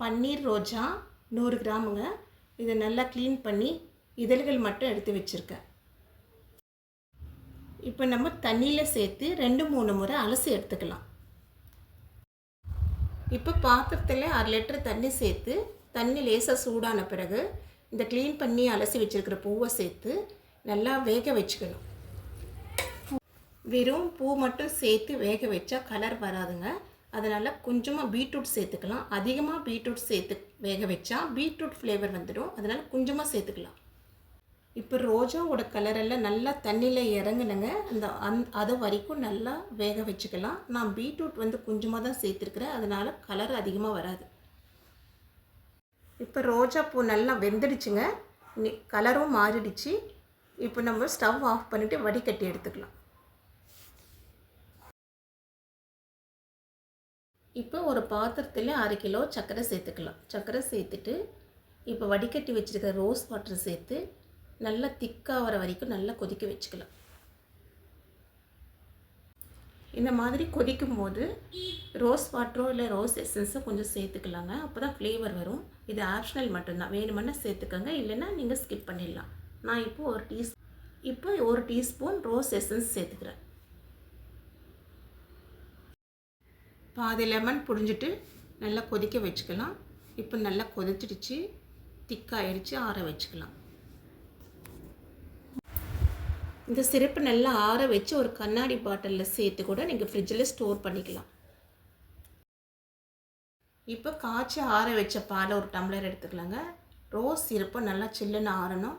பன்னீர் ரோஜா 100 கிராமுங்க. இதை நல்லா க்ளீன் பண்ணி இதழ்கள் மட்டும் எடுத்து வச்சுருக்கேன். இப்போ நம்ம தண்ணியில் சேர்த்து 2-3 முறை அலசி எடுத்துக்கலாம். இப்போ பாத்திரத்தில் 1/2 லிட்டர் தண்ணி சேர்த்து தண்ணி லேசாக சூடான பிறகு இந்த க்ளீன் பண்ணி அலசி வச்சுருக்கிற பூவை சேர்த்து நல்லா வேக வச்சுக்கணும். வெறும் பூ மட்டும் சேர்த்து வேக வச்சா கலர் வராதுங்க. அதனால் கொஞ்சமாக பீட்ரூட் சேர்த்துக்கலாம். அதிகமாக பீட்ரூட் சேர்த்து வேக வச்சா பீட்ரூட் ஃப்ளேவர் வந்துடும். அதனால் கொஞ்சமாக சேர்த்துக்கலாம். இப்போ ரோஜாவோட கலரெல்லாம் நல்லா தண்ணியில் இறங்குனுங்க. அது வரைக்கும் நல்லா வேக வச்சுக்கலாம். நான் பீட்ரூட் கொஞ்சமாக தான் சேர்த்துருக்குறேன். அதனால் கலர் அதிகமாக வராது. இப்போ ரோஜா பூ நல்லா வெந்துடுச்சுங்க. கலரும் மாறிடுச்சு. இப்போ நம்ம ஸ்டவ் ஆஃப் பண்ணிவிட்டு வடிகட்டி எடுத்துக்கலாம். இப்போ ஒரு பாத்திரத்தில் 1/2 கிலோ சர்க்கரை சேர்த்துக்கலாம். சர்க்கரை சேர்த்துட்டு இப்போ வடிகட்டி வச்சுருக்கிற ரோஸ் வாட்டர் சேர்த்து நல்லா திக்காக வர வரைக்கும் நல்லா கொதிக்க வச்சுக்கலாம். இந்த மாதிரி கொதிக்கும் போது ரோஸ் வாட்டரோ இல்லை ரோஸ் எசன்ஸோ கொஞ்சம் சேர்த்துக்கலாங்க. அப்போ தான் ஃப்ளேவர் வரும். இது ஆப்ஷனல் மட்டும்தான். வேணுமென்னா சேர்த்துக்கோங்க, இல்லைன்னா நீங்கள் ஸ்கிப் பண்ணிடலாம். நான் இப்போ ஒரு டீஸ்பூன் ரோஸ் எசன்ஸ் சேர்த்துக்கிறேன். பாதி லெமன் புழிஞ்சிட்டு நல்லா கொதிக்க வச்சுக்கலாம். இப்போ நல்லா கொதிச்சிடுச்சு, திக்காகிடுச்சு, ஆற வச்சுக்கலாம். இந்த சிரப்பு நல்லா ஆற வச்சு ஒரு கண்ணாடி பாட்டிலில் சேர்த்து கூட நீங்கள் ஃப்ரிட்ஜில் ஸ்டோர் பண்ணிக்கலாம். இப்போ காய்ச்சி ஆற வச்ச பாலை ஒரு டம்ளர் எடுத்துக்கலாங்க. ரோஸ் சிரப்பை நல்லா சில்லுன்னு ஆறணும்.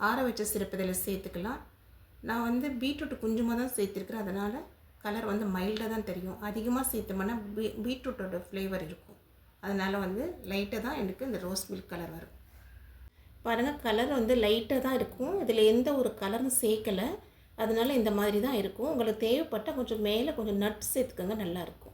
ஆற வச்ச சிரப்பு இதில் சேர்த்துக்கலாம். நான் பீட்ரூட் கொஞ்சமாக தான் சேர்த்துருக்குறேன். அதனால் கலர் மைல்டாக தான் தெரியும். அதிகமாக சேர்த்தோம்னா பீட்ரூட்டோட ஃப்ளேவர் இருக்கும். அதனால் லைட்டாக தான் எனக்கு இந்த ரோஸ் மில்க் கலர் வரும். பாருங்கள், கலர் லைட்டாக தான் இருக்கும். இதில் எந்த ஒரு கலரும் சேர்க்கலை. அதனால் இந்த மாதிரி தான் இருக்கும். உங்களுக்கு தேவைப்பட்டால் கொஞ்சம் மேலே கொஞ்சம் நட்ஸ் சேர்த்துக்கோங்க, நல்லாயிருக்கும்.